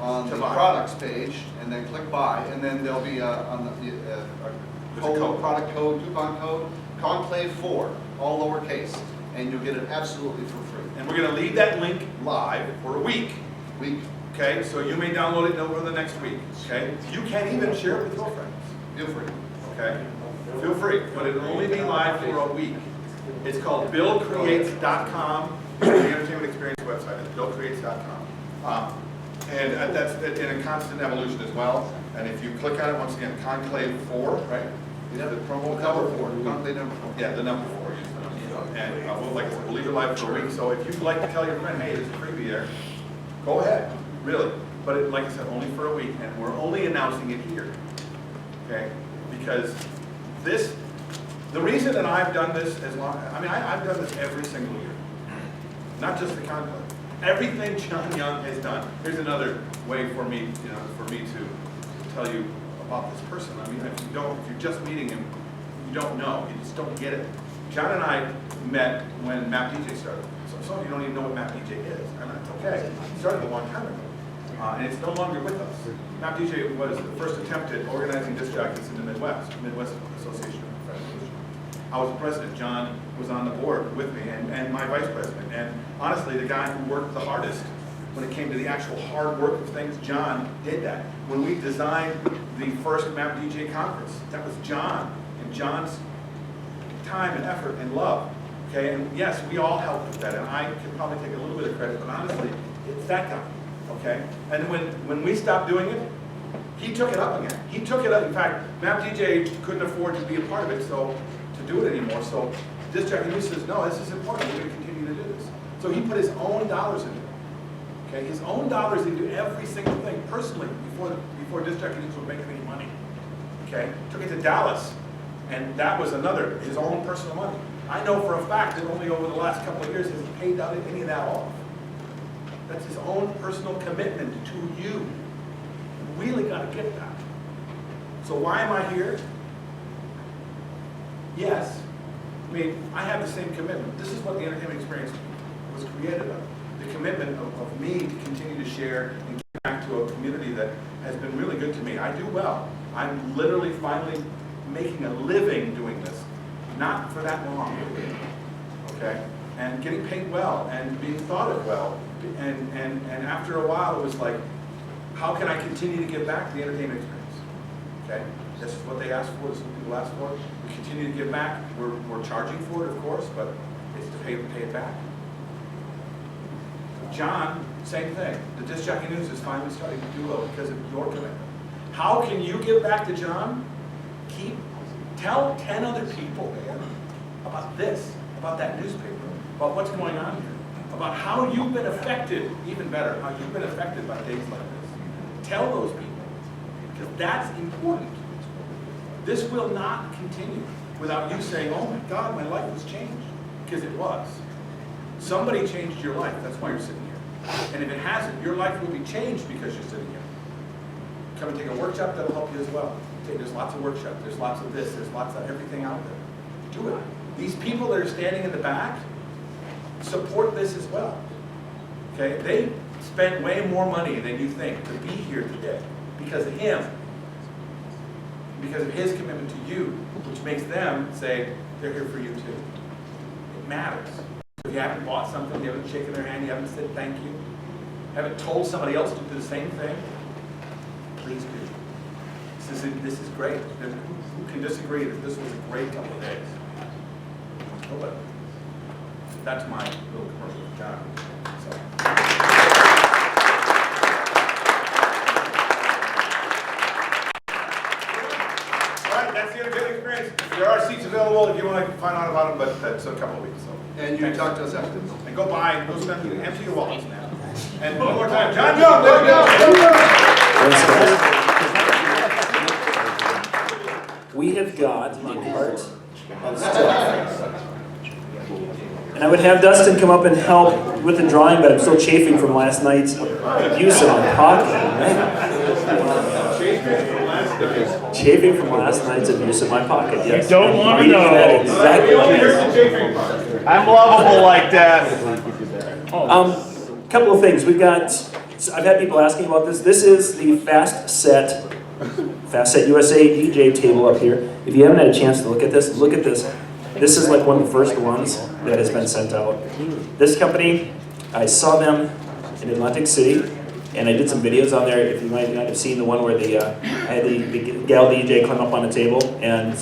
on To the buy. products page, and then click buy, and then there'll be on the There's a code, code. product code, coupon code, Conclave 4, all lowercase, and you'll get it absolutely for free. And we're going to leave that link live for a week. Week, Okay, so you may download it over the next week. Okay, you can even share it with your friends. feel free. Okay, feel free, but it'll only be live for a week. It's called BillCreates.com. It's the Entertainment Experience website. It's BillCreates.com. And that's in a constant evolution as well. And if you click on it, once again, Conclave 4, right? Is the promo Number code 4, Conclave number 4. Yeah, the number 4. And like I said, we'll leave it live for a week. So if you'd like to tell your friend, hey, there's a freebie there, go ahead, really. But like I said, only for a week, and we're only announcing it here. Okay? Because the reason that I've done this I've done this every single year. Not just the Conclave. Everything John Young has done. Here's another way for me, for me to tell you about this person. I mean, if you're just meeting him, you don't know. You just don't get it. John and I met when Map DJ started. So some of you don't even know what Map DJ is, and that's okay. He started a long time ago, and it's no longer with us. Map DJ was the first attempt at organizing disc jockeys in the Midwest Association of Professionals. I was the president. John was on the board with me, and my vice president. And honestly, the guy who worked the hardest when it came to the actual hard work of things, John did that. When we designed the first Map DJ conference, that was John and John's time and effort and love. Okay, and yes, we all helped with that, and I can probably take a little bit of credit, but honestly, it's that guy. Okay, and when we stopped doing it, he took it up again. He took it up. In fact, Map DJ couldn't afford to be a part of it, so to do it anymore. So Disc Jockey News says, no, this is important. We're going to continue to do this. So he put his own dollars into it. Okay, his own dollars into every single thing personally before Disc Jockey News would make any money. Okay, took it to Dallas, and that was his own personal money. I know for a fact that only over the last couple of years has he paid out any of that off. That's his own personal commitment to you. You really got to get that. So why am I here? Yes, I have the same commitment. This is what the entertainment experience was created of. The commitment of me to continue to share and give back to a community that has been really good to me. I do well. I'm literally finally making a living doing this. Not for that long, okay? And getting paid well and being thought of well. And after a while, it was like, how can I continue to give back to the entertainment experience? Okay? This is what they asked for, this is what people asked for. We continue to give back. We're charging for it, of course, but it's to pay it back. John, same thing. The Disc Jockey News is finally starting to do well because of your commitment. How can you give back to John? Tell 10 other people, man, about this, about that newspaper, about what's going on here, about how you've been affected, even better, how you've been affected by days like this. Tell those people, because that's important. This will not continue without you saying, oh my God, my life was changed, because it was. Somebody changed your life, that's why you're sitting here. And if it hasn't, your life will be changed because you're sitting here. Come and take a workshop that'll help you as well. There's lots of workshops, there's lots of this, there's lots of everything out there. Do it. These people that are standing in the back support this as well. Okay? They spent way more money than you think to be here today because of him. Because of his commitment to you, which makes them say, they're here for you too. It matters. If you haven't bought something, you haven't shaken their hand, you haven't said thank you, haven't told somebody else to do the same thing, please do. This is great. Who can disagree that this was a great couple of days? Nobody. That's my little commercial with John. So. All right, that's the entertainment experience. There are seats available if you want to find out about them, but that's a couple of weeks. So. And you can talk to us after this. And go buy, go spend, empty your wallets now. And one more time, John Young, there we go. Thanks, guys. We have got a cart of stuff. And I would have Dustin come up and help with the drawing, but I'm still chafing from last night's abuse of my pocket. Chafing from last night's abuse of my pocket, yes. You don't want to Reading know. that exactly. Here's the chafing part. I'm lovable like that. Couple of things. We've got, I've had people asking about this. This is the Fast Set USA DJ table up here. If you haven't had a chance to look at this, look at this. This is like one of the first ones that has been sent out. This company, I saw them in Atlantic City, and I did some videos on there. If you might not have seen the one where I had the gal DJ climb up on a table and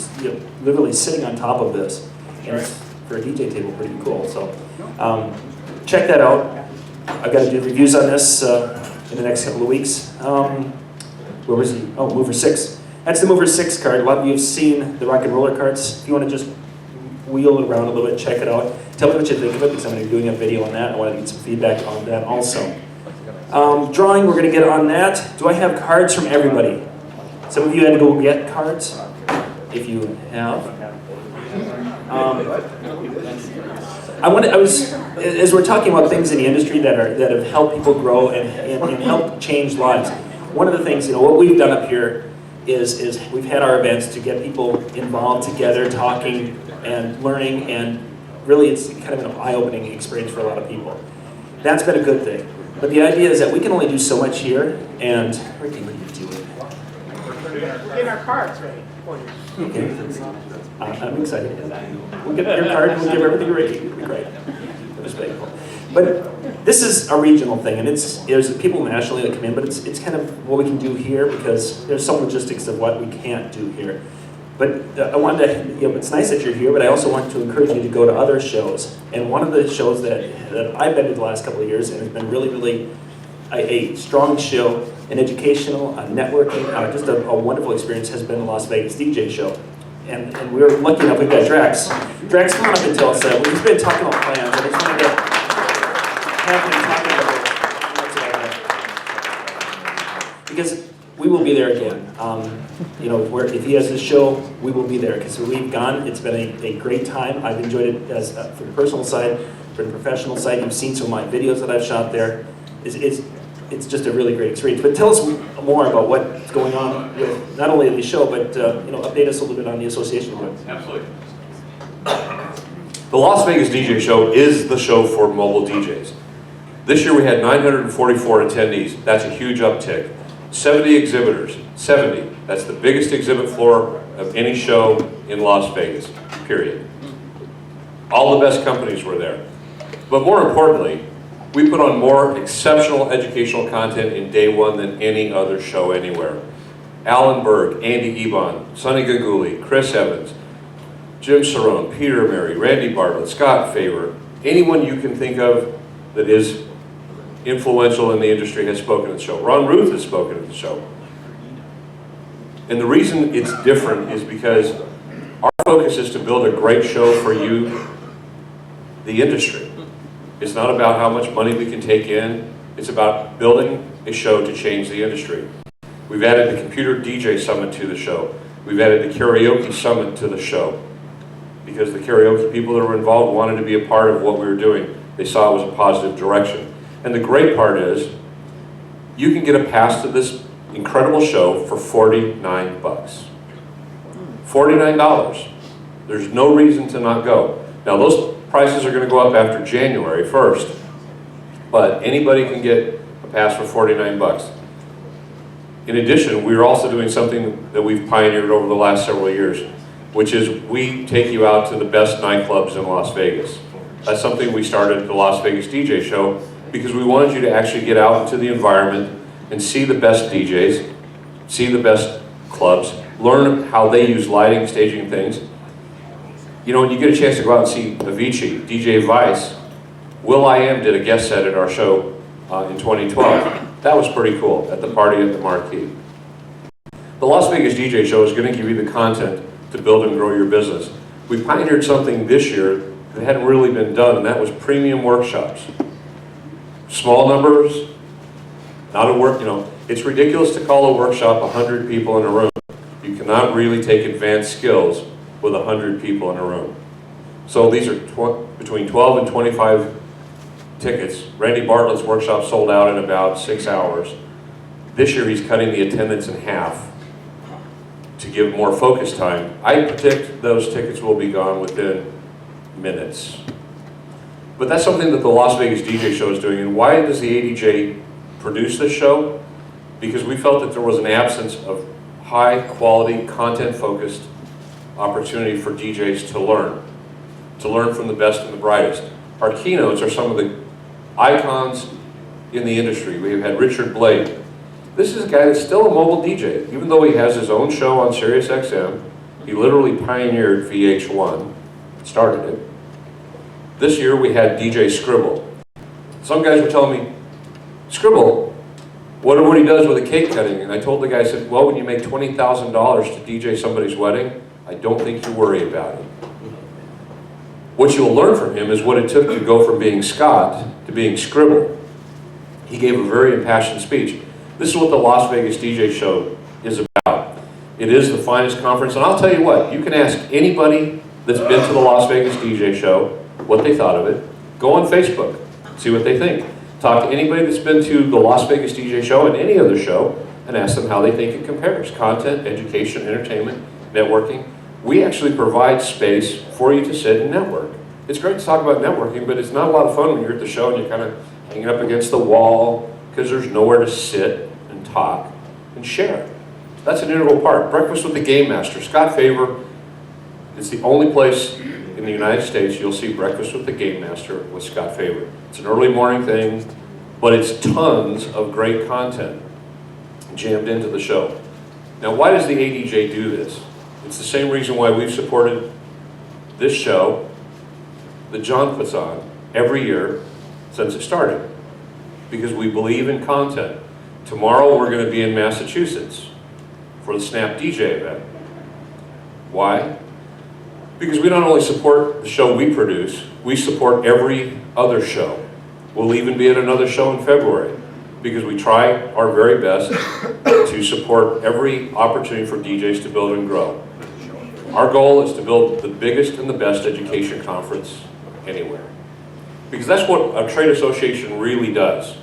literally sitting on top of this. And it's, for a DJ table, pretty cool. So check that out. I've got to do reviews on this in the next couple of weeks. Where was he? Oh, Mover 6. That's the Mover 6 card. A lot of you have seen the rock and roller carts. If you want to just wheel it around a little bit, check it out. Tell me what you think of it, because I'm going to be doing a video on that. I want to get some feedback on that also. Drawing, we're going to get on that. Do I have cards from everybody? Some of you had to go get cards, if you have. As we're talking about things in the industry that have helped people grow and help change lives, one of the things, what we've done up here is we've had our events to get people involved together, talking and learning, and really it's kind of an eye-opening experience for a lot of people. That's been a good thing. But the idea is that we can only do so much here, and where can we do it? We're getting our cards ready for you. Okay. I'm excited. We'll get your card, we'll give everything ready. It'll be great. It was very cool. But this is a regional thing, and there's people nationally that come in, but it's kind of what we can do here, because there's some logistics of what we can't do here. But I wanted to, it's nice that you're here, but I also want to encourage you to go to other shows. And one of the shows that I've been to the last couple of years, and it's been really, really a strong show, an educational, a networking, just a wonderful experience, has been the Las Vegas DJ show. And we're lucky enough, we've got Drax. Drax, come on up and tell us, we've been talking about plans, and I just wanted to have him talk about it. Because we will be there again. If he has his show, we will be there, because we've gone. It's been a great time. I've enjoyed it as from the personal side, from the professional side. You've seen some of my videos that I've shot there. It's just a really great experience. But tell us more about what's going on with not only the show, but update us a little bit on the association with it. Absolutely. The Las Vegas DJ Show is the show for mobile DJs. This year we had 944 attendees. That's a huge uptick. 70 exhibitors, 70. That's the biggest exhibit floor of any show in Las Vegas, period. All the best companies were there. But more importantly, we put on more exceptional educational content in day one than any other show anywhere. Alan Berg, Andy Ebon, Sonny Gaguli, Chris Evans, Jim Cerrone, Peter Mary, Randy Bartlett, Scott Faber, anyone you can think of that is influential in the industry has spoken at the show. Ron Ruth has spoken at the show. And the reason it's different is because our focus is to build a great show for you, the industry. It's not about how much money we can take in. It's about building a show to change the industry. We've added the Computer DJ Summit to the show. We've added the Karaoke Summit to the show, because the karaoke people that were involved wanted to be a part of what we were doing. They saw it was a positive direction. And the great part is, you can get a pass to this incredible show for $49. $49. There's no reason to not go. Now those prices are going to go up after January 1st, but anybody can get a pass for $49. In addition, we're also doing something that we've pioneered over the last several years, which is we take you out to the best nightclubs in Las Vegas. That's something we started at the Las Vegas DJ Show, because we wanted you to actually get out into the environment and see the best DJs, see the best clubs, learn how they use lighting, staging things. When you get a chance to go out and see Avicii, DJ Vice, will.i.am did a guest set at our show in 2012. That was pretty cool, at the party at the Marquee. The Las Vegas DJ Show is going to give you the content to build and grow your business. We pioneered something this year that hadn't really been done, and that was premium workshops. Small numbers, not a work, it's ridiculous to call a workshop 100 people in a room. You cannot really take advanced skills with 100 people in a room. So these are between 12 and 25 tickets. Randy Bartlett's workshop sold out in about 6 hours. This year he's cutting the attendance in half to give more focus time. I predict those tickets will be gone within minutes. But that's something that the Las Vegas DJ show is doing. And why does the ADJ produce this show? Because we felt that there was an absence of high quality, content focused opportunity for DJs to learn from the best and the brightest. Our keynotes are some of the icons in the industry. We have had Richard Blake. This is a guy that's still a mobile DJ, even though he has his own show on Sirius XM. He literally pioneered VH1, started it. This year we had DJ Scribble. Some guys were telling me, Scribble, what he does with a cake cutting? And I told the guy, I said, well, when you make $20,000 to DJ somebody's wedding, I don't think you worry about it. What you'll learn from him is what it took to go from being Scott to being Scribble. He gave a very impassioned speech. This is what the Las Vegas DJ show is about. It is the finest conference, and I'll tell you what, you can ask anybody that's been to the Las Vegas DJ show what they thought of it. Go on Facebook, see what they think. Talk to anybody that's been to the Las Vegas DJ show and any other show and ask them how they think it compares. Content, education, entertainment, networking. We actually provide space for you to sit and network. It's great to talk about networking, but it's not a lot of fun when you're at the show and you're kind of hanging up against the wall because there's nowhere to sit and talk and share. That's an integral part. Breakfast with the Game Master. Scott Favor is the only place in the United States you'll see Breakfast with the Game Master with Scott Favor. It's an early morning thing, but it's tons of great content jammed into the show. Now, why does the ADJ do this? It's the same reason why we've supported this show that John puts on every year since it started. Because we believe in content. Tomorrow we're going to be in Massachusetts for the Snap DJ event. Why? Because we not only support the show we produce, we support every other show. We'll even be at another show in February because we try our very best to support every opportunity for DJs to build and grow. Our goal is to build the biggest and the best education conference anywhere. Because that's what a trade association really does.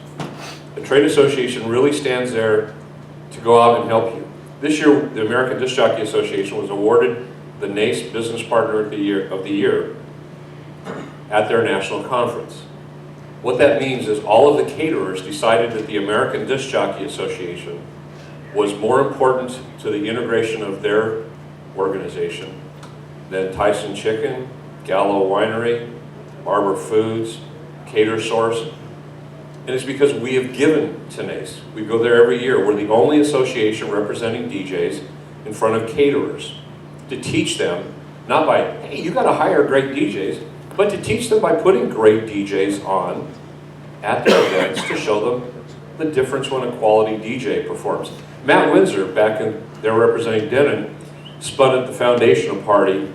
A trade association really stands there to go out and help you. This year, the American Disc Jockey Association was awarded the NACE Business Partner of the Year at their national conference. What that means is all of the caterers decided that the American Disc Jockey Association was more important to the integration of their organization than Tyson Chicken, Gallo Winery, Barber Foods, Cater Source. And it's because we have given to NACE. We go there every year. We're the only association representing DJs in front of caterers to teach them, not by, hey, you got to hire great DJs, but to teach them by putting great DJs on at their events to show them the difference when a quality DJ performs. Matt Windsor, back in, they're representing Denon, spun at the Foundation party,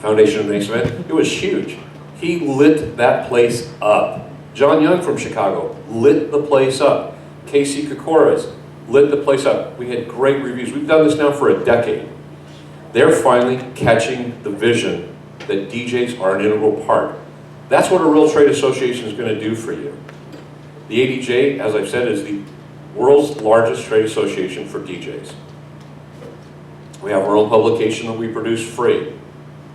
Foundation of NACE event. It was huge. He lit that place up. John Young from Chicago lit the place up. Casey Kokoras lit the place up. We had great reviews. We've done this now for a decade. They're finally catching the vision that DJs are an integral part. That's what a real trade association is going to do for you. The ADJ, as I've said, is the world's largest trade association for DJs. We have our own publication that we produce free,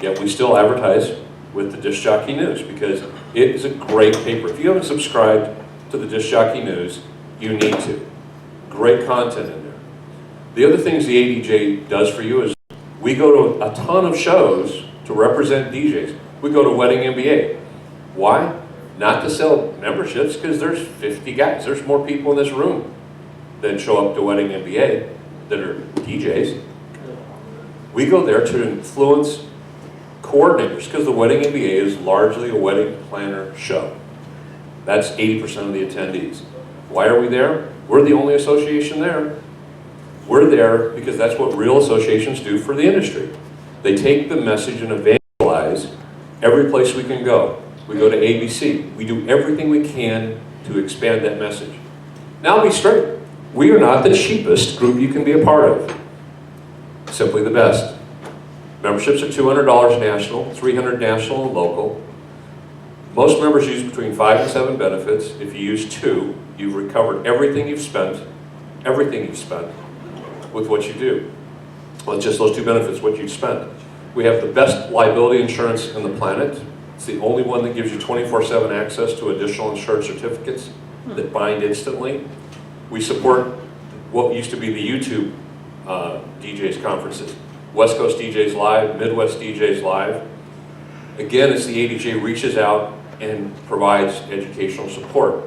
yet we still advertise with the Disc Jockey News because it is a great paper. If you haven't subscribed to the Disc Jockey News, you need to. Great content in there. The other things the ADJ does for you is we go to a ton of shows to represent DJs. We go to Wedding MBA. Why? Not to sell memberships, because there's 50 guys. There's more people in this room that show up to Wedding MBA that are DJs. We go there to influence coordinators, because the Wedding MBA is largely a wedding planner show. That's 80% of the attendees. Why are we there? We're the only association there. We're there because that's what real associations do for the industry. They take the message and evangelize every place we can go. We go to ABC. We do everything we can to expand that message. Now be straight. We are not the cheapest group you can be a part of. Simply the best. Memberships are $200 national, $300 national and local. Most members use between 5 and 7 benefits. If you use 2, you've recovered everything you've spent with what you do. Well, it's just those 2 benefits, what you've spent. We have the best liability insurance on the planet. It's the only one that gives you 24/7 access to additional insured certificates that bind instantly. We support what used to be the YouTube DJs conferences. West Coast DJs Live, Midwest DJs Live. Again, it's the ADJ reaches out and provides educational support.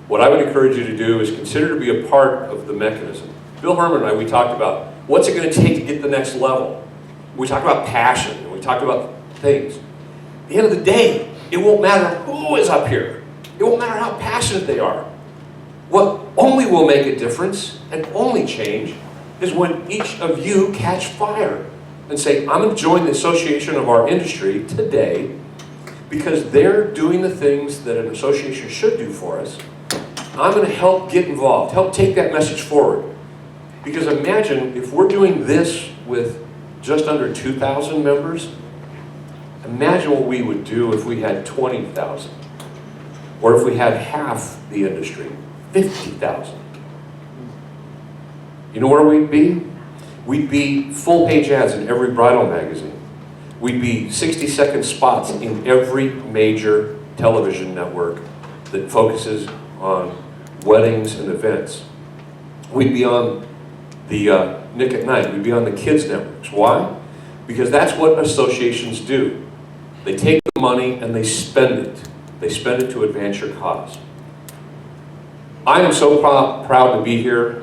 What I would encourage you to do is consider to be a part of the mechanism. Bill Hermann and I, we talked about what's it going to take to get to the next level. We talked about passion, and we talked about things. At the end of the day, it won't matter who is up here. It won't matter how passionate they are. What only will make a difference and only change is when each of you catch fire and say, I'm going to join the association of our industry today because they're doing the things that an association should do for us. I'm going to help get involved, help take that message forward. Because imagine if we're doing this with just under 2,000 members, imagine what we would do if we had 20,000. Or if we had half the industry, 50,000. You know where we'd be? We'd be full-page ads in every bridal magazine. We'd be 60-second spots in every major television network that focuses on weddings and events. We'd be on the Nick at Night. We'd be on the kids' networks. Why? Because that's what associations do. They take the money and they spend it. They spend it to advance your cause. I am so proud to be here.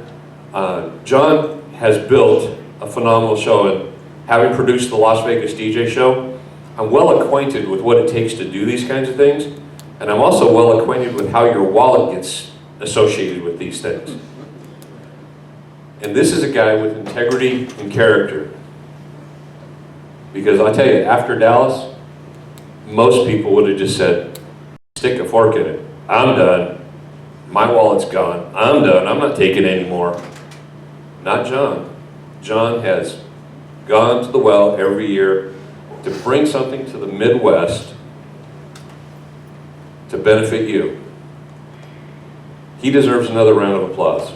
John has built a phenomenal show, and having produced the Las Vegas DJ show, I'm well acquainted with what it takes to do these kinds of things, and I'm also well acquainted with how your wallet gets associated with these things. And this is a guy with integrity and character. Because I tell you, after Dallas, most people would have just said, stick a fork in it. I'm done. My wallet's gone. I'm done. I'm not taking any more. Not John. John has gone to the well every year to bring something to the Midwest to benefit you. He deserves another round of applause.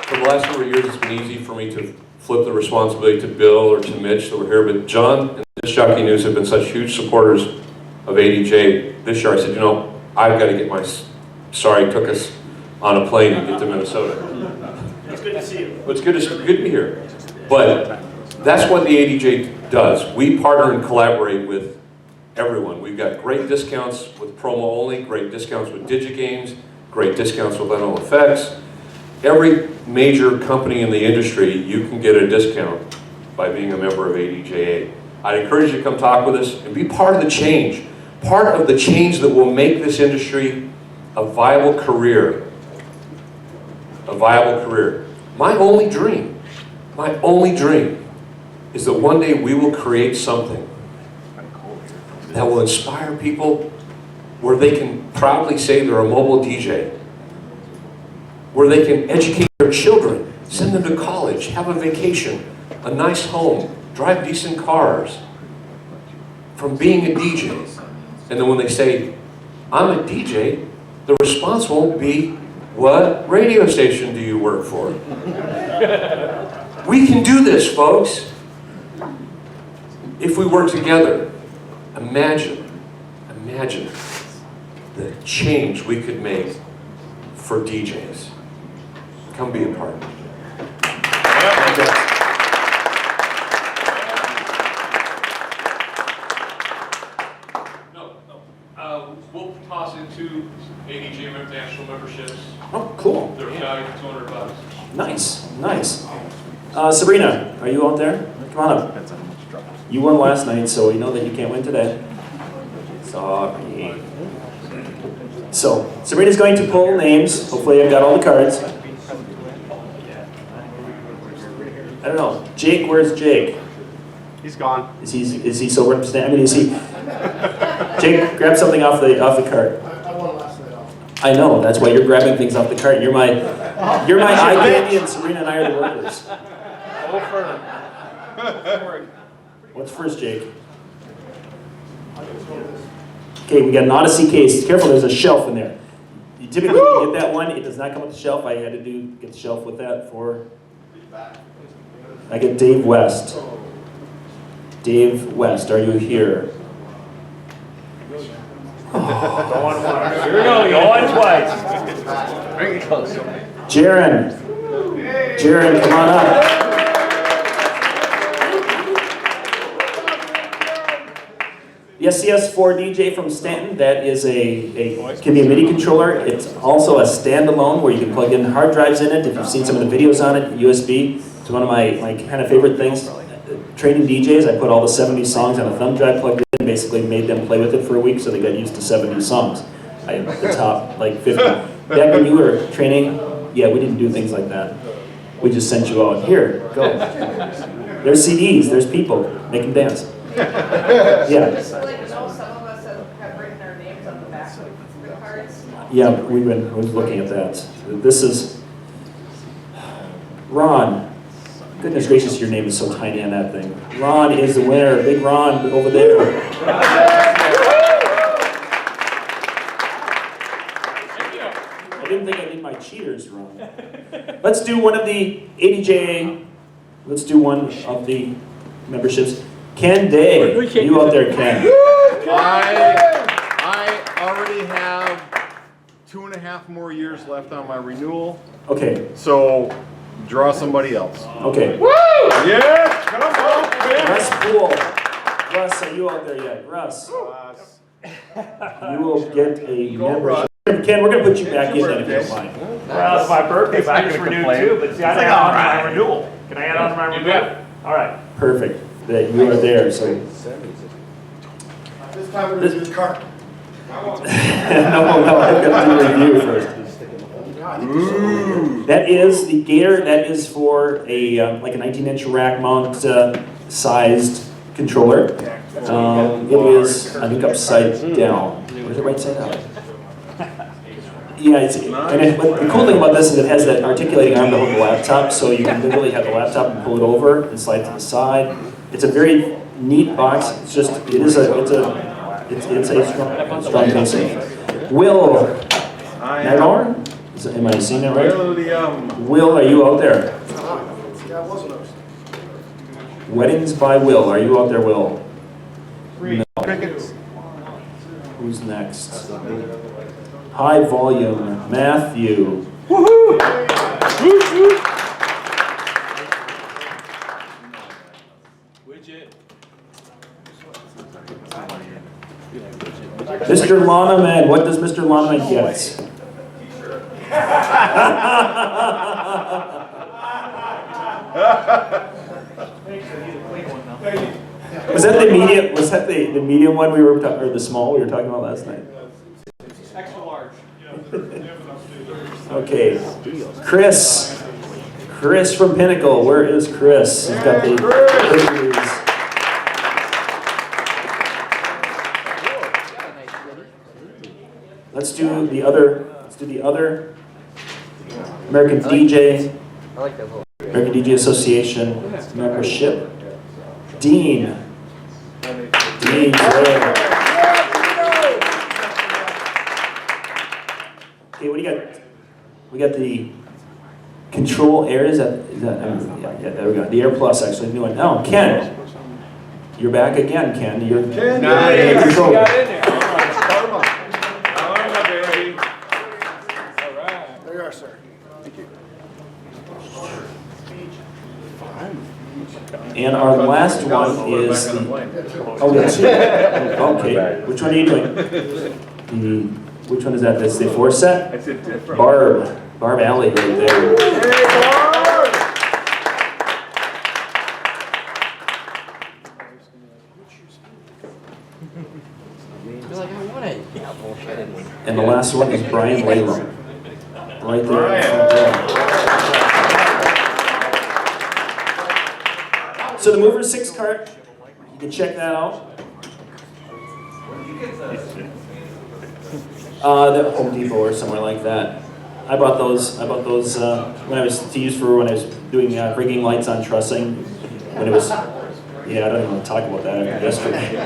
For the last number of years, it's been easy for me to flip the responsibility to Bill or to Mitch that were here, but John and this Jockey News have been such huge supporters of ADJ. This year I said, you know, I've got to get my, sorry, it took us on a plane to get to Minnesota. It's good to see you. Well, it's good to be here. But that's what the ADJ does. We partner and collaborate with everyone. We've got great discounts with promo only, great discounts with DigiGames, great discounts with Leno Effects. Every major company in the industry, you can get a discount by being a member of ADJA. I'd encourage you to come talk with us and be part of the change. Part of the change that will make this industry a viable career. A viable career. My only dream is that one day we will create something that will inspire people where they can proudly say they're a mobile DJ. Where they can educate their children, send them to college, have a vacation, a nice home, drive decent cars from being a DJ. And then when they say, I'm a DJ, the response won't be, what radio station do you work for? We can do this, folks. If we work together, imagine the change we could make for DJs. Come be a part of it. We'll toss into ADJ national memberships. Oh, cool. They're $200. Nice, nice. Sabrina, are you out there? Come on up. You won last night, so you know that you can't win today. Sorry. So, Sabrina's going to pull names. Hopefully I've got all the cards. I don't know. Jake, where's Jake? He's gone. Is he sober enough to stand? I mean, is he? Jake, grab something off the cart. I want to last night off. I know. That's why you're grabbing things off the cart. You're my eye candy, and Serena and I are the workers. What's first, Jake? Okay, we got an Odyssey case. Careful, there's a shelf in there. You typically when you get that one, it does not come with the shelf. I had to get the shelf with that for. I get Dave West. Dave West, are you here? Going once. Here we go, going twice. Bring it close. Jaron. Jaron, come on up. The SCS4 DJ from Stanton, that is can be a MIDI controller. It's also a standalone where you can plug in hard drives in it. If you've seen some of the videos on it, USB. It's one of my kind of favorite things. Training DJs, I put all the 70s songs on a thumb drive plugged in, basically made them play with it for a week so they got used to 70s songs. I had the top like 50. Back when you were training, yeah, we didn't do things like that. We just sent you out. Here, go. There's CDs, there's people, make them dance. Yeah. So like, you know, some of us have written our names on the back of the cards. Yeah, we was looking at that. This is Ron. Goodness gracious, your name is so tiny on that thing. Ron is the winner. Big Ron over there. I didn't think I did my cheaters wrong. Let's do one of the ADJA. Let's do one of the memberships. Ken Day, you out there, Ken. I already have 2.5 more years left on my renewal, Okay, so draw somebody else. okay. Yes, come on, Russ Poole. Russ, are you out there yet? Russ, you will get a membership. Ken, we're going to put you back in then if you don't mind. Well, it's my birthday, but I just renewed too, but see, I didn't add on to my renewal. Can I add on to my renewal? All right. Perfect, that you are there, so. This time we're going to do the cart. No, I've got to do a review first. That is the Gator, that is for a, like a 19-inch rack mount sized controller. It is, I think, upside down. Or is it right side out? Yeah, but the cool thing about this is it has that articulating arm to hold the laptop, so you can literally have the laptop and pull it over and slide to the side. It's a very neat box. It's just, it's a strong basic. Will Nagor? Am I seeing that right? Will, are you out there? Yeah, it wasn't us. Weddings by Will. Are you out there, Will? Crickets. Who's next? High volume, Matthew. Mr. Lanaman, what does Mr. Lanaman get? Was that the medium? Was that the medium one we were or the small we were talking about last night? Extra large. Okay, Chris. Chris from Pinnacle. Where is Chris? He's got the pictures. Let's do the other. Let's do the other. American DJ. American DJ Association membership. Dean. Dean's there. Okay, what do you got? We got the control air. Is that yeah, there we go. The Air Plus, actually, new one. Oh, Ken. You're back again, Ken. You're Ken, nice. Control. There you are, sir. And our last one is the. Oh, that's okay. Which one are you doing? Which one is that? That's the 4 set? That's it. Barb Alley right there. And the last one is Brian Laylam. Right there. In the front row. So the Mover 6 cart You can check that out. The Home Depot or somewhere like that. I bought those when I was to use for when I was doing rigging lights on trussing. When it was, yeah, I don't even want to talk about that after yesterday.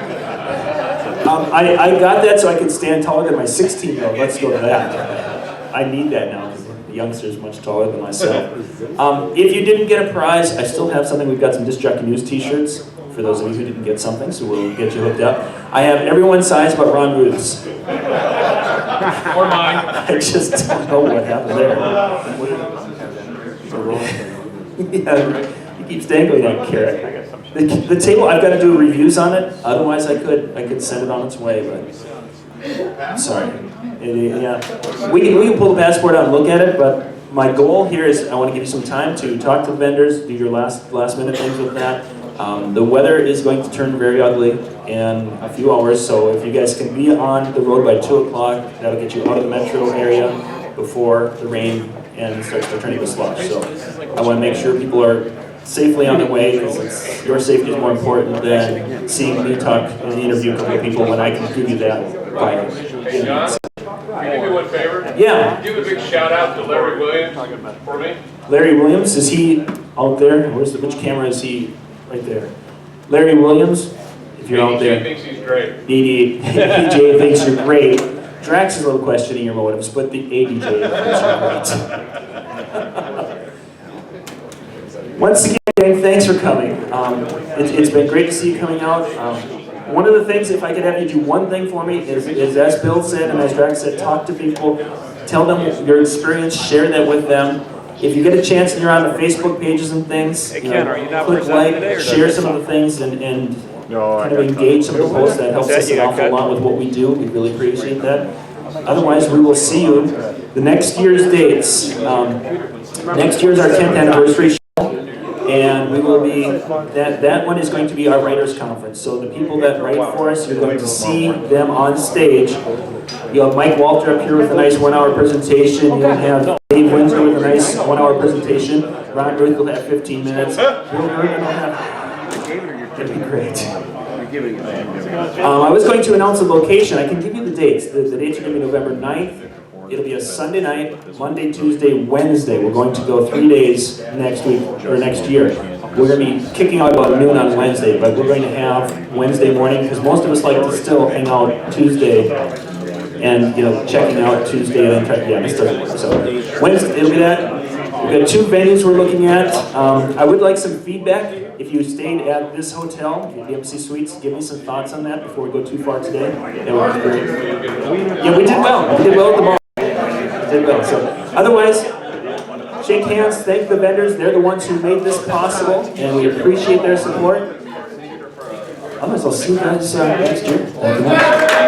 I got that so I could stand taller than my 16-year-old. Let's go to that. I need that now because the youngster's much taller than myself. If you didn't get a prize, I still have something. We've got some Disc Jockey News t-shirts for those of you who didn't get something, so we'll get you hooked up. I have everyone's size but Ron Ruth's. Or mine. I just don't know what happened there. Yeah, he keeps dangling that carrot. The table, I've got to do reviews on it. Otherwise, I could send it on its way, but sorry. We can pull the passport out and look at it, but my goal here is I want to give you some time to talk to the vendors, do your last minute things with that. The weather is going to turn very ugly in a few hours, so if you guys can be on the road by 2 o'clock, that'll get you out of the metro area before the rain and starts to turn into slush. So I want to make sure people are safely on their way, because your safety is more important than seeing me talk and interview a couple of people when I can give you that by John, can you do me one favor? Yeah. Give a big shout out to Larry Williams for me. Larry Williams, is he out there? Which camera is he? Right there. Larry Williams, if you're out there. AJ thinks he's great. AJ thinks you're great. Drax is a little questioning your motives, but the ADJ thinks you're great. Once again, gang, thanks for coming. It's been great to see you coming out. One of the things, if I could have you do one thing for me, is as Bill said and as Drax said, talk to people, tell them your experience, share that with them. If you get a chance and you're on the Facebook pages and things, click like, share some of the things, and kind of engage some of the posts. That helps us an awful lot with what we do. We really appreciate that. Otherwise, we will see you. The next year's dates. Next year's our 10th anniversary show, and we will be, that one is going to be our writers conference. So the people that write for us, you're going to see them on stage. You'll have Mike Walter up here with a nice 1-hour presentation. You'll have Dave Windsor with a nice 1-hour presentation. Ron Ruth will have 15 minutes. That'd be great. I was going to announce a location. I can give you the dates. The dates are going to be November 9th. It'll be a Sunday night, Monday, Tuesday, Wednesday. We're going to go 3 days next week, or next year. We're going to be kicking out about noon on Wednesday, but we're going to have Wednesday morning, because most of us like to still hang out Tuesday and, checking out Tuesday and then so Wednesday, it'll be that. We've got 2 venues we're looking at. I would like some feedback. If you stayed at this hotel, the MC Suites, give me some thoughts on that before we go too far today. That would be great. Yeah, we did well. We did well at the bar. We did well. So, otherwise, shake hands, thank the vendors. They're the ones who made this possible, and we appreciate their support. Otherwise, I'll see you guys next year. Thank you much.